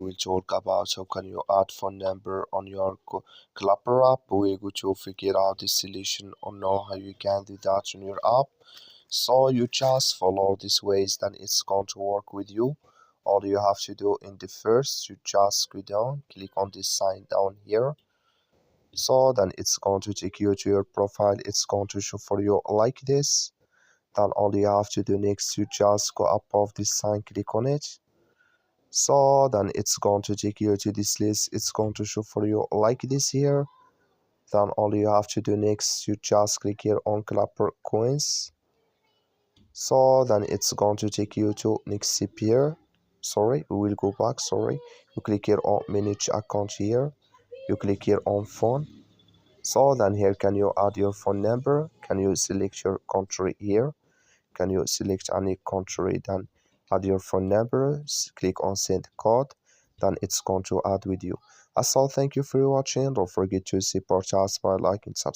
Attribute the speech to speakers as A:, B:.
A: We'll talk about how can you add phone number on your Clapper app. We're going to figure out the solution or know how you can do that on your app. So you just follow these ways, then it's going to work with you. All you have to do in the first, you just go down, click on this sign down here. So then it's going to take you to your profile. It's going to show for you like this. Then all you have to do next, you just go above this sign, click on it. So then it's going to take you to this list. It's going to show for you like this here. Then all you have to do next, you just click here on Clapper Coins. So then it's going to take you to next here. Sorry, we will go back. Sorry, you click here on manage account here. You click here on phone. So then here can you add your phone number? Can you select your country here? Can you select any country? Then add your phone number. Click on send code. Then it's going to add with you. That's all. Thank you for watching. Don't forget to support us by liking, subscribe.